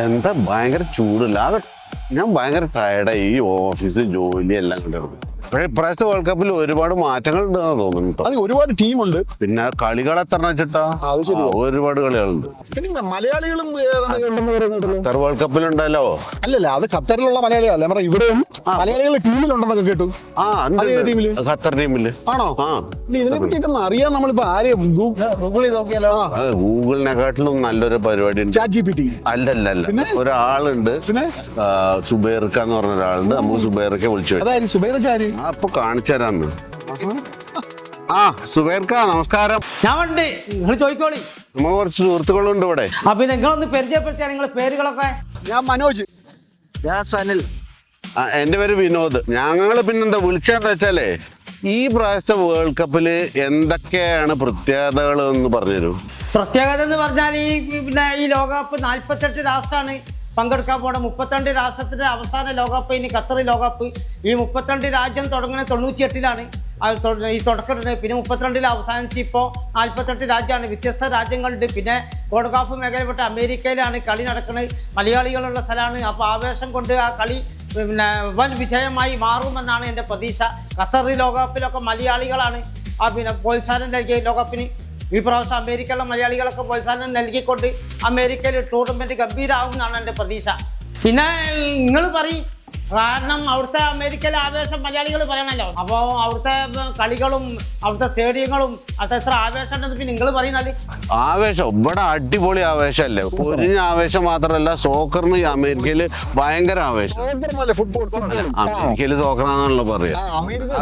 എന്താ ഭയങ്കര ചൂടില്ല. അത് ഞാൻ ഭയങ്കര ടയർഡായി ഈ ഓഫീസ് ജോലി എല്ലാം കണ്ടിരുന്നു. ഇപ്രാവശ്യത്തെ വേൾഡ് കപ്പിൽ ഒരുപാട് മാറ്റങ്ങൾ ഉണ്ടെന്ന് തോന്നുന്നു. അത് ഒരുപാട് ടീമുണ്ട്. പിന്നെ കളികൾ എത്ര വെച്ചിട്ടാ ഒരുപാട് കളികളുണ്ട്. പിന്നെ മലയാളികളും ഖത്തർ വേൾഡ് കപ്പിലുണ്ടല്ലോ. അല്ലല്ല, അത് ഖത്തറിലുള്ള മലയാളികളല്ല, ഞാൻ ഇവിടെയും മലയാളികൾ ടീമിലുണ്ടെന്നൊക്കെ കേട്ടു. ഖത്തർ ടീമില് ആണോ? ഇതിനെ പറ്റിയൊക്കെ അറിയാൻ നമ്മളിപ്പോ ആരെയും ഗൂഗിളിൽ നോക്കിയാലോ. ഗൂഗിളിനെക്കാട്ടിലും നല്ലൊരു പരിപാടി ഉണ്ട്. ChatGPT അല്ലല്ല, ഒരാളുണ്ട്, സുബൈർക്ക എന്ന് പറഞ്ഞ ഒരാളുണ്ട്. നമുക്ക് സുബൈർക്കെ വിളിച്ചു. അതായത് സുബൈർക്കാര് അപ്പൊ കാണിച്ചു തരാന്ന്. സുബൈർക്ക നമസ്കാരം. ഞാൻ ഉണ്ട്, നിങ്ങൾ ചോദിക്കോളി. നമ്മൾ കുറച്ച് സുഹൃത്തുക്കളുണ്ട് ഇവിടെ. അപ്പൊ നിങ്ങളൊന്ന് പരിചയപ്പെടുത്തിയാ നിങ്ങളെ പേരുകളൊക്കെ. ഞാൻ മനോജ്. ഞാൻ സനിൽ. എന്റെ പേര് വിനോദ്. ഞങ്ങള് പിന്നെന്താ വിളിക്കാന്ന് വെച്ചാലേ, ഈ പ്രാവശ്യത്തെ വേൾഡ് കപ്പില് എന്തൊക്കെയാണ് പ്രത്യേകതകൾ എന്ന് പറഞ്ഞുതരൂ. പ്രത്യേകത എന്ന് പറഞ്ഞാൽ ഈ ലോകകപ്പ് 48 രാഷ്ട്രമാണ് പങ്കെടുക്കാൻ പോണ. 32 രാഷ്ട്രത്തിന്റെ അവസാന ലോകകപ്പ് ഇനി ഖത്തർ ലോകകപ്പ്. ഈ 32 രാജ്യം തുടങ്ങുന്നത് 98-ലാണ് ഈ തുടക്കമുണ്ട്. പിന്നെ 32-ൽ അവസാനിച്ച് ഇപ്പോൾ 48 രാജ്യമാണ്. വ്യത്യസ്ത രാജ്യങ്ങളുണ്ട്. പിന്നെ കോൺകാഫ് മേഖലപ്പെട്ട അമേരിക്കയിലാണ് കളി നടക്കുന്നത്. മലയാളികളുള്ള സ്ഥലമാണ്. അപ്പോൾ ആവേശം കൊണ്ട് ആ കളി വൻ വിജയമായി മാറുമെന്നാണ് എൻ്റെ പ്രതീക്ഷ. ഖത്തർ ലോകകപ്പിലൊക്കെ മലയാളികളാണ് പ്രോത്സാഹനം നൽകിയ ലോകകപ്പിന്. ഈ പ്രാവശ്യം അമേരിക്കയിലെ മലയാളികളൊക്കെ പ്രോത്സാഹനം നൽകിക്കൊണ്ട് അമേരിക്കയിൽ ടൂർണമെന്റ് ഗംഭീരമാകുമെന്നാണ് എൻ്റെ പ്രതീക്ഷ. പിന്നെ നിങ്ങൾ പറയും, കാരണം അവിടുത്തെ അമേരിക്കയിലെ ആവേശം മലയാളികൾ പറയണല്ലോ. അപ്പോൾ അവിടുത്തെ കളികളും അവിടുത്തെ സ്റ്റേഡിയങ്ങളും അത് എത്ര ആവേശം ഉണ്ടെന്ന് പിന്നെ നിങ്ങൾ പറയുന്നാല്. ആവേശം ഇവിടെ അടിപൊളി ആവേശമല്ലേ. പൊരിഞ്ഞ ആവേശം മാത്രമല്ല, സോക്കറിന് അമേരിക്കയിൽ ഭയങ്കര ആവേശം. ഫുട്ബോൾ അമേരിക്കയിൽ സോക്കറാണല്ലോ പറയാ. അമേരിക്ക